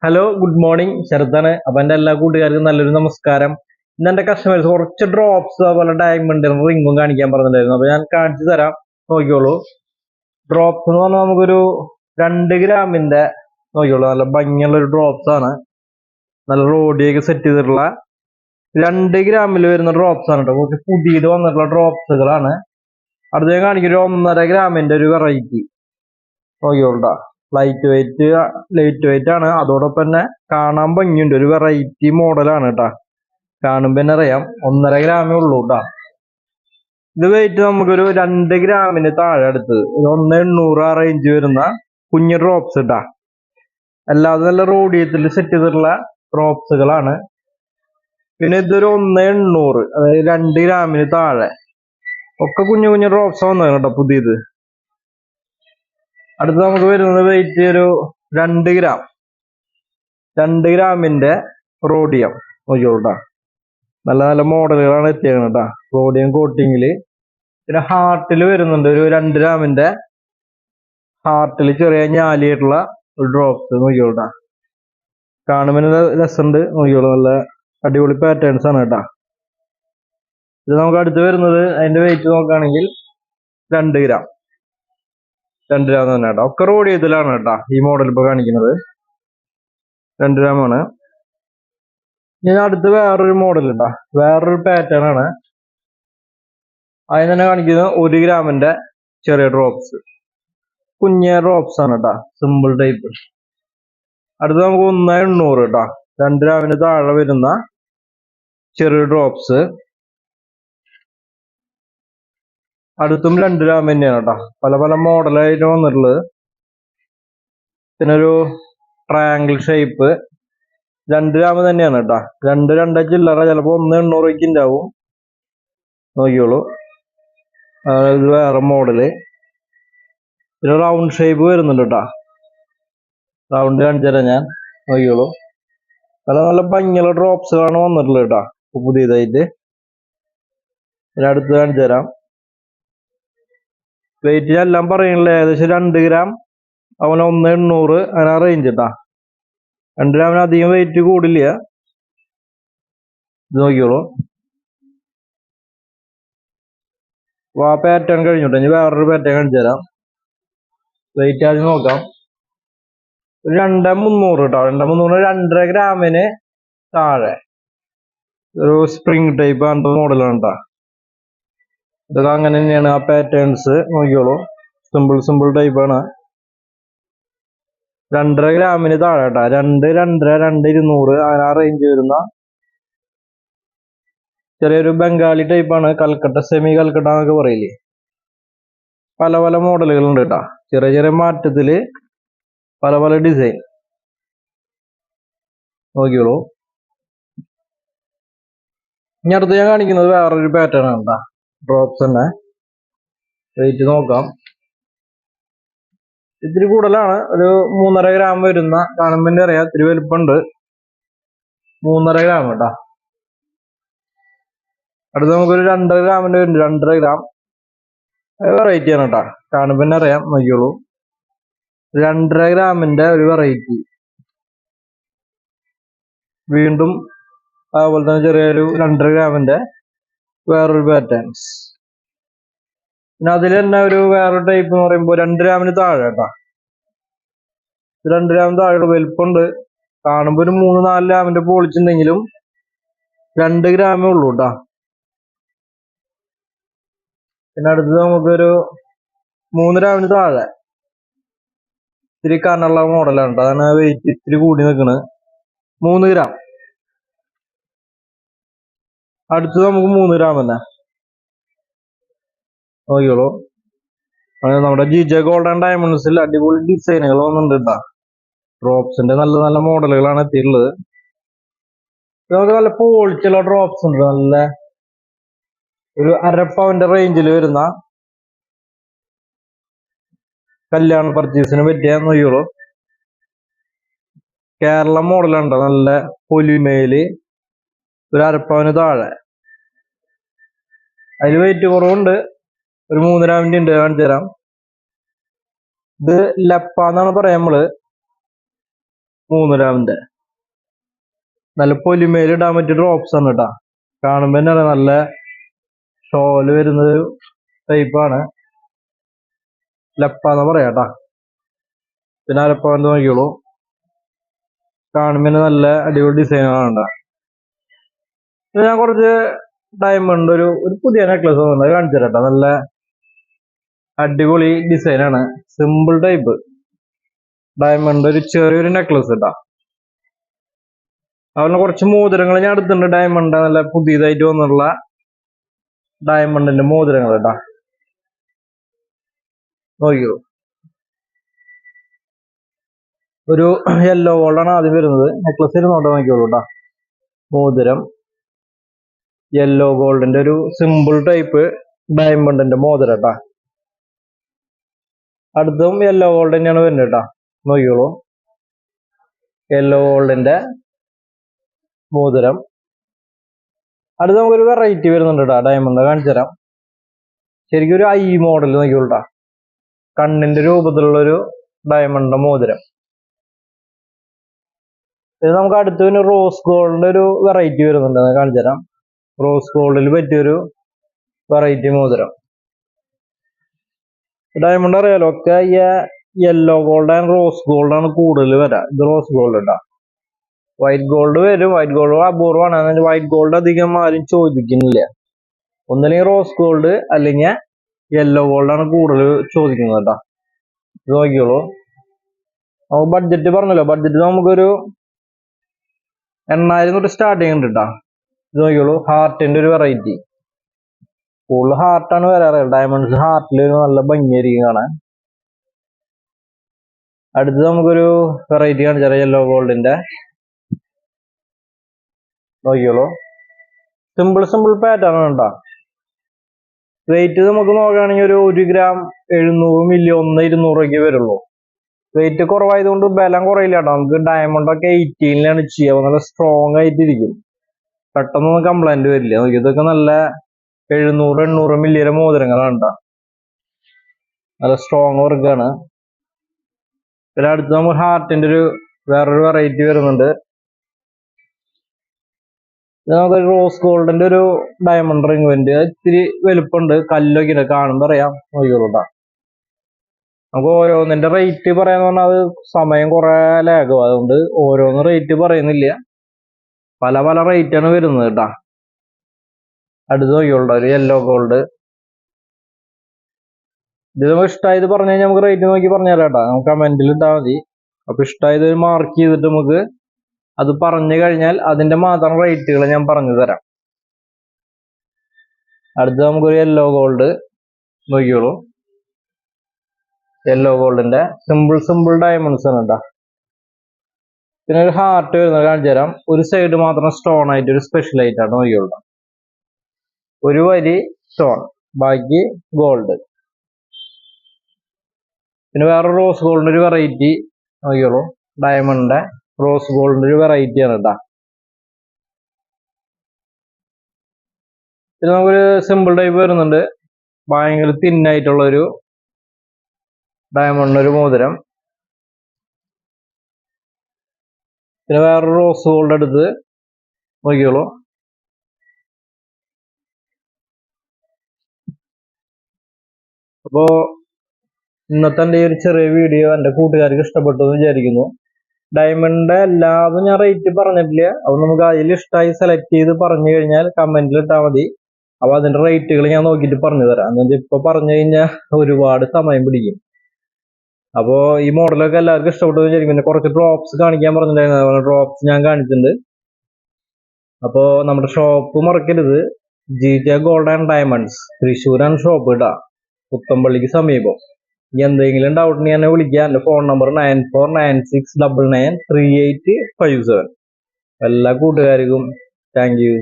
Hello good morning ശരത്താണ്. അപ്പൊ എന്റെ എല്ലാ കൂട്ടുകാർക്കും നല്ലൊരു നമസ്കാരം. ഇന്ന് എന്റെ കസ്റ്റമേഴ്സ് കുറച്ച് ഡ്രോപ്സ് അതുപോലെ ഡയമണ്ട് റിങ്ങും കാണിക്കാൻ പറഞ്ഞിട്ടുണ്ടായിരുന്നു. അപ്പൊ ഞാൻ കാണിച്ചു തരാം, നോക്കിയോളൂ. ഡ്രോപ്സ് എന്ന് പറഞ്ഞാൽ നമുക്കൊരു 2 ഗ്രാമിന്റെ നോക്കിയോളൂ, നല്ല ഭംഗിയുള്ള ഒരു ഡ്രോപ്സ് ആണ്. നല്ല റോഡിയൊക്കെ സെറ്റ് ചെയ്തിട്ടുള്ള 2 ഗ്രാമിൽ വരുന്ന ഡ്രോപ്സ് ആണ് കേട്ടോ. കുറച്ച് പുതിയത് വന്നിട്ടുള്ള ഡ്രോപ്സുകളാണ്. അടുത്ത ഞാൻ കാണിക്കും ഒരു 1.5 ഗ്രാമിന്റെ ഒരു വെറൈറ്റി നോക്കിയോളൂ. ലൈറ്റ് വെയിറ്റ് ആണ്, അതോടൊപ്പം തന്നെ കാണാൻ ഭംഗിയുണ്ട്. ഒരു വെറൈറ്റി മോഡലാണ് കേട്ടാ. കാണുമ്പോ തന്നെ അറിയാം 1.5 ഗ്രാമേ ഉള്ളൂ കേട്ടാ. ഇത് വെയിറ്റ് നമുക്കൊരു 2 ഗ്രാമിന് താഴെ അടുത്ത് ഒരു 1,800 ആ റേഞ്ച് വരുന്ന കുഞ്ഞു ഡ്രോപ്സ് ഇട്ടാ. അല്ലാതെ നല്ല റോഡിയത്തിൽ സെറ്റ് ചെയ്തിട്ടുള്ള ഡ്രോപ്സുകളാണ്. പിന്നെ ഇതൊരു 1,800, അതായത് 2 ഗ്രാമിന് താഴെ ഒക്കെ കുഞ്ഞു കുഞ്ഞു ഡ്രോപ്സ് വന്നതാണ് കേട്ടോ പുതിയത്. അടുത്ത് നമുക്ക് വരുന്നത് വെയിറ്റ് ഒരു 2 ഗ്രാം, 2 ഗ്രാമിന്റെ റോഡിയം നോക്കിയോട്ടാ. നല്ല നല്ല മോഡലുകളാണ് എത്തിയത് കേട്ടാ. റോഡിയം കോട്ടിങ്ങില്. പിന്നെ ഹാർട്ടിൽ വരുന്നുണ്ട് ഒരു 2 ഗ്രാമിന്റെ ഹാർട്ടിൽ ചെറിയ ഞാലിയായിട്ടുള്ള ഒരു ഡ്രോപ്സ് നോക്കിയോട്ടാ. കാണുമ്പോൾ രസമുണ്ട്, നോക്കിയോളൂ. നല്ല അടിപൊളി പാറ്റേൺസ് ആണ് കേട്ടാ. ഇത് നമുക്ക് അടുത്ത് വരുന്നത് അതിന്റെ വെയിറ്റ് നോക്കുകയാണെങ്കിൽ 2 ഗ്രാം, 2 ഗ്രാം തന്നെ കേട്ടോ. ഒക്കെ റോഡിയത്തിലാണ് കേട്ടാ ഈ മോഡൽ ഇപ്പൊ കാണിക്കുന്നത്. 2 ഗ്രാമാണ്. ഇനി അടുത്ത് വേറൊരു മോഡൽ ഉണ്ടാ, വേറൊരു പാറ്റേൺ ആണ്. അതിന് തന്നെ കാണിക്കുന്നത് 1 ഗ്രാമിന്റെ ചെറിയ ഡ്രോപ്സ്, കുഞ്ഞ ഡ്രോപ്സ് ആണ് കേട്ടാ, സിമ്പിൾ ടൈപ്പ്. അടുത്ത് നമുക്ക് 1,800 കേട്ടാ, 2 ഗ്രാമിന് താഴെ വരുന്ന ചെറിയ ഡ്രോപ്സ്. അടുത്തും 2 ഗ്രാം തന്നെയാണ് കേട്ടാ. പല പല മോഡലായിട്ട് വന്നിട്ടുള്ളത്. പിന്നെ ഒരു ട്രയാങ്കിൾ ഷേപ്പ് 2 ഗ്രാം തന്നെയാണ് കേട്ടാ. 2 ചില്ലറ, ചിലപ്പോ 1,800 ഉണ്ടാവും. നോക്കിയോളൂ. ഇത് വേറെ മോഡല്. പിന്നെ റൗണ്ട് ഷേപ്പ് വരുന്നുണ്ട് കേട്ടാ. റൗണ്ട് കാണിച്ചു തരാം ഞാൻ, നോക്കിയോളൂ. നല്ല നല്ല ഭംഗിയുള്ള ഡ്രോപ്സുകളാണ് വന്നിട്ടുള്ളത് കേട്ടാ പുതിയതായിട്ട്. പിന്നെ അടുത്ത് കാണിച്ചു തരാം. വെയിറ്റ് എല്ലാം പറയുന്നില്ല, ഏകദേശം 2 ഗ്രാം, അവന് 1,800 അങ്ങനെ റേഞ്ച് കേട്ടാ. 2 ഗ്രാമിന് അധികം വെയിറ്റ് കൂടില്ല. ഇത് നോക്കിയോളൂ. ആ പാറ്റേൺ കഴിഞ്ഞോട്ടെ, ഇനി വേറൊരു പാറ്റേൺ കാണിച്ചു തരാം. വെയിറ്റ് ആദ്യം നോക്കാം. 2,300 കേട്ടോ. 2,300 2.5 ഗ്രാമിന് താഴെ ഒരു സ്പ്രിംഗ് ടൈപ്പ് ആണ് മോഡലാണ് കേട്ടാ. ഇതൊക്കെ അങ്ങനെ തന്നെയാണ് ആ പാറ്റേൺസ്, നോക്കിയോളൂ. സിമ്പിൾ ടൈപ്പ് ആണ്. 2.5 ഗ്രാമിന് താഴെ കേട്ടാ. 2, 2.5, 2,200 അങ്ങനെ ആ റേഞ്ച് വരുന്ന ചെറിയൊരു ബംഗാളി ടൈപ്പ് ആണ്. കൽക്കട്ട, സെമി കൽക്കട്ട എന്നൊക്കെ പറയില്ലേ. പല പല മോഡലുകളുണ്ട് കേട്ടാ. ചെറിയ ചെറിയ മാറ്റത്തില് പല പല ഡിസൈൻ നോക്കിയോളൂ. ഇനി അടുത്ത് ഞാൻ കാണിക്കുന്നത് വേറൊരു പാറ്റേൺ ആണ് കേട്ടാ. ഡ്രോപ്സ് തന്നെ. വെയിറ്റ് നോക്കാം. ഇത്തിരി കൂടുതലാണ്, ഒരു 3.5 ഗ്രാം വരുന്ന. കാണുമ്പോൾ അറിയാം ഇത്തിരി വലുപ്പമുണ്ട്. 3.5 ഗ്രാം കേട്ടാ. അടുത്ത് നമുക്കൊരു 2.5 ഗ്രാമിന്റെ വരുന്നുണ്ട്. 2.5 ഗ്രാം വെറൈറ്റി ആണ് കേട്ടാ. കാണുമ്പോൾ അറിയാം, നോക്കിയോളൂ. 2.5 ഗ്രാമിന്റെ ഒരു വെറൈറ്റി. വീണ്ടും അതുപോലെ തന്നെ ചെറിയൊരു 2.5 ഗ്രാമിന്റെ വേറൊരു പാറ്റേൺസ്. പിന്നെ അതിൽ തന്നെ ഒരു വേറൊരു ടൈപ്പ് എന്ന് പറയുമ്പോൾ 2 ഗ്രാമിന് താഴെ കേട്ടാ. 2 ഗ്രാമിന് താഴെ വലുപ്പമുണ്ട്. കാണുമ്പോൾ ഒരു 3-4 ഗ്രാമിന്റെ പൊളിച്ചുണ്ടെങ്കിലും 2 ഗ്രാമേ ഉള്ളൂ കേട്ടാ. പിന്നെ അടുത്തത് നമുക്കൊരു 3 ഗ്രാമിന് താഴെ ഇത്തിരി കനുള്ള മോഡലാണ് കേട്ടോ. അതാണ് വെയിറ്റ് ഇത്തിരി കൂടി നിൽക്കുന്നത്. 3 ഗ്രാം. അടുത്തത് നമുക്ക് 3 ഗ്രാം തന്നെ നോക്കിയോളൂ. നമ്മുടെ ജിജെ ഗോൾഡ് ആൻഡ് ഡയമണ്ട്സിൽ അടിപൊളി ഡിസൈനുകൾ വന്നിട്ടുണ്ട് കേട്ടാ. ഡ്രോപ്സിന്റെ നല്ല നല്ല മോഡലുകളാണ് എത്തിയിട്ടുള്ളത്. നമുക്ക് നല്ല പോളിച്ചുള്ള ഡ്രോപ്സ് ഉണ്ട്. നല്ല ഒരു 1/2 പവന്റെ റേഞ്ചിൽ വരുന്ന കല്യാണ പർച്ചേസിന് പറ്റിയ നോക്കിയോളൂ. കേരള മോഡലുണ്ട്. നല്ല പൊലിമയില് ഒരു 1/2 പവന് താഴെ. അതിൽ വെയിറ്റ് കുറവുണ്ട്, ഒരു 3 ഗ്രാമിന്റെ ഉണ്ട്. കാണിച്ചു തരാം. ഇത് ലപ്പ എന്നാണ് പറയാം നമ്മള്. 3 ഗ്രാമിന്റെ നല്ല പൊലിമേൽ ഇടാൻ പറ്റിയ ഡ്രോപ്സ് ആണ് കേട്ടാ. കാണുമ്പോ തന്നെ നല്ല ഷോല് വരുന്നൊരു ടൈപ്പാണ്. ലപ്പാന്ന് പറയാട്ടാ. പിന്നെ അരപ്പവന്റെ നോക്കിയോളൂ. കാണുമ്പോ നല്ല അടിപൊളി ഡിസൈനാണ് കേട്ടാ. പിന്നെ ഞാൻ കുറച്ച് ഡയമണ്ട് ഒരു പുതിയ നെക്ലസ് വന്നത് കാണിച്ചു തരാം. നല്ല അടിപൊളി ഡിസൈനാണ്. സിമ്പിൾ ടൈപ്പ് ഡയമണ്ട് ഒരു ചെറിയൊരു നെക്ലസ് കേട്ടാ. അതുപോലെ കുറച്ച് മോതിരങ്ങൾ ഞാൻ എടുത്തിട്ടുണ്ട്. ഡയമണ്ട് നല്ല പുതിയതായിട്ട് വന്നിട്ടുള്ള ഡയമണ്ടിന്റെ മോതിരങ്ങൾ കേട്ടാ. നോക്കിയോ, ഒരു യെല്ലോ ഗോൾഡാണ് ആദ്യം വരുന്നത്. നെക്ലസ് ഇരുന്നോട്ടെ നോക്കിയോളൂ കേട്ടാ. മോതിരം യെല്ലോ ഗോൾഡിന്റെ ഒരു സിമ്പിൾ ടൈപ്പ് ഡയമണ്ടിന്റെ മോതിരം കേട്ടാ. അടുത്തും യെല്ലോ ഗോൾഡ് തന്നെയാണ് വരുന്നത് കേട്ടാ. നോക്കിയോളൂ, യെല്ലോ ഗോൾഡിന്റെ മോതിരം. അടുത്ത് നമുക്കൊരു വെറൈറ്റി വരുന്നുണ്ട് കേട്ടാ. ഡയമണ്ട് കാണിച്ചു തരാം. ശരിക്കും ഒരു ഐ മോഡൽ നോക്കിയോളൂട്ടാ. കണ്ണിന്റെ രൂപത്തിലുള്ളൊരു ഡയമണ്ട് മോതിരം. ഇത് നമുക്ക് അടുത്ത് പിന്നെ റോസ് ഗോൾഡിന്റെ ഒരു വെറൈറ്റി വരുന്നുണ്ട്, കാണിച്ചു തരാം. റോസ് ഗോൾഡിൽ പറ്റിയൊരു വെറൈറ്റി മോതിരം. ഡയമണ്ട് അറിയാലോ ഒക്കെ ഈ yellow gold and rose gold ആണ് കൂടുതൽ വരാം. ഇത് റോസ് ഗോൾഡ് ഇട്ടാ. വൈറ്റ് ഗോൾഡ് വരും. വൈറ്റ് ഗോൾഡ് അപൂർവമാണ്. വൈറ്റ് ഗോൾഡ് അധികം ആരും ചോദിക്കുന്നില്ല. ഒന്നല്ലെങ്കിൽ റോസ് ഗോൾഡ് അല്ലെങ്കിൽ യെല്ലോ ഗോൾഡ് ആണ് കൂടുതൽ ചോദിക്കുന്നത് കേട്ടാ. ഇത് നോക്കിയോളൂ. നമുക്ക് ബഡ്ജറ്റ് പറഞ്ഞല്ലോ. ബഡ്ജറ്റ് നമുക്കൊരു 8000 തൊട്ട് സ്റ്റാർട്ടിങ് ഉണ്ട് കേട്ടാ. ഇത് നോക്കിയോളൂ, ഹാർട്ടിന്റെ ഒരു വെറൈറ്റി. കൂടുതൽ ഹാർട്ടാണ് വരാറ്. ഡയമണ്ട്സ് ഹാർട്ടിൽ ഒരു നല്ല ഭംഗിയായിരിക്കും കാണാൻ. അടുത്ത് നമുക്കൊരു വെറൈറ്റി കാണിച്ചാൽ യെല്ലോ ഗോൾഡിന്റെ. നോക്കിയോളൂ, സിമ്പിൾ പാറ്റേൺ ആണ് കേട്ടാ. വെയിറ്റ് നമുക്ക് നോക്കുകയാണെങ്കിൽ ഒരു 1 ഗ്രാം 700 മില്ലി 1-200 വരുള്ളൂ. വെയിറ്റ് കുറവായതുകൊണ്ട് ബലം കുറയില്ല കേട്ടോ. നമുക്ക് ഡയമണ്ട് ഒക്കെ 18-ലാണ് ചെയ്യാം. നല്ല സ്ട്രോങ് ആയിട്ടിരിക്കും. പെട്ടെന്നൊന്നും കംപ്ലൈന്റ് വരില്ല. നോക്കി, ഇതൊക്കെ നല്ല 700-800 മില്ലിയുടെ മോതിരങ്ങളാണ് കേട്ടോ. നല്ല സ്ട്രോങ് വർക്കാണ്. പിന്നെ അടുത്ത് നമുക്ക് ഹാർട്ടിന്റെ വേറൊരു വെറൈറ്റി വരുന്നുണ്ട്. നമുക്ക് റോസ് ഗോൾഡിന്റെ ഒരു ഡയമണ്ട് റിംഗ് വെന്റ്. ഇത്തിരി വലുപ്പമുണ്ട്. കല്ലൊക്കെ ഉണ്ട്, കാണുമ്പോ അറിയാം. നോക്കിയോളൂ കേട്ടോ. നമുക്ക് ഓരോന്നിന്റെ റേറ്റ് പറയാന്ന് പറഞ്ഞാൽ അത് സമയം കുറെ ലാഗും. അതുകൊണ്ട് ഓരോന്ന് റേറ്റ് പറയുന്നില്ല. പല റേറ്റാണ് വരുന്നത് കേട്ടാ. അടുത്ത് നോക്കിയോളൂ, ഒരു യെല്ലോ ഗോൾഡ്. ഇത് നമുക്ക് ഇഷ്ടമായത് പറഞ്ഞു കഴിഞ്ഞാൽ നമുക്ക് റേറ്റ് നോക്കി പറഞ്ഞുതരാം കേട്ടാ. നമുക്ക് കമന്റിൽ ഇട്ടാൽ മതി. അപ്പൊ ഇഷ്ടമായത് മാർക്ക് ചെയ്തിട്ട് നമുക്ക് അത് പറഞ്ഞു കഴിഞ്ഞാൽ അതിന്റെ മാത്രം റേറ്റുകൾ ഞാൻ പറഞ്ഞു തരാം. അടുത്ത് നമുക്കൊരു യെല്ലോ ഗോൾഡ്. നോക്കിയോളൂ, യെല്ലോ ഗോൾഡിന്റെ സിമ്പിൾ ഡയമണ്ട്സ് ആണ് കേട്ടാ. പിന്നെ ഒരു ഹാർട്ട് വരുന്നത് കാണിച്ചു തരാം. ഒരു സൈഡ് മാത്രം സ്റ്റോൺ ആയിട്ട് ഒരു സ്പെഷ്യൽ ആയിട്ടാണ്. നോക്കിയോളൂ, ഒരു വരി സ്റ്റോൺ, ബാക്കി ഗോൾഡ്. പിന്നെ വേറെ റോസ് ഗോൾഡിന്റെ ഒരു വെറൈറ്റി. നോക്കിയോളൂ, ഡയമണ്ടിന്റെ റോസ് ഗോൾഡിന്റെ ഒരു വെറൈറ്റി ആണ് കേട്ടാ. പിന്നെ നമുക്കൊരു സിമ്പിൾ ടൈപ്പ് വരുന്നുണ്ട്. ഭയങ്കര തിന്നായിട്ടുള്ള ഒരു ഡയമണ്ട് ഒരു മോതിരം. പിന്നെ വേറൊരു റോസ് ഗോൾഡ് എടുത്ത് നോക്കിയോളൂ. അപ്പോ ഇന്നത്തെ എൻ്റെ ഈ ഒരു ചെറിയ വീഡിയോ എൻ്റെ കൂട്ടുകാർക്ക് ഇഷ്ടപ്പെട്ടു എന്ന് വിചാരിക്കുന്നു. ഡയമണ്ടിന്റെ എല്ലാതും ഞാൻ റേറ്റ് പറഞ്ഞിട്ടില്ല. അപ്പൊ നമുക്ക് അതിൽ ഇഷ്ടമായി സെലക്ട് ചെയ്ത് പറഞ്ഞു കഴിഞ്ഞാൽ കമന്റിൽ ഇട്ടാൽ മതി. അപ്പൊ അതിന്റെ റേറ്റുകൾ ഞാൻ നോക്കിയിട്ട് പറഞ്ഞു തരാം. എന്നുവെച്ചാൽ ഇപ്പൊ പറഞ്ഞു കഴിഞ്ഞാൽ ഒരുപാട് സമയം പിടിക്കും. അപ്പോ ഈ മോഡലൊക്കെ എല്ലാവർക്കും ഇഷ്ടപ്പെട്ടു വിചാരിക്കും. പിന്നെ കുറച്ച് ഡ്രോപ്സ് കാണിക്കാൻ പറഞ്ഞിട്ടുണ്ടായിരുന്നു. ഡ്രോപ്സ് ഞാൻ കാണിച്ചിട്ടുണ്ട്. അപ്പോ നമ്മുടെ ഷോപ്പ് മറക്കരുത്. GTA ഗോൾഡ് ആൻഡ് ഡയമണ്ട്സ്, തൃശ്ശൂരാണ് ഷോപ്പ് ഇടാ. പുത്തമ്പള്ളിക്ക് സമീപം. ഇനി എന്തെങ്കിലും ഡൗട്ട് ഉണ്ടെങ്കിൽ എന്നെ വിളിക്കുക. എൻ്റെ ഫോൺ നമ്പർ 9496993857. എല്ലാ കൂട്ടുകാർക്കും താങ്ക് യു.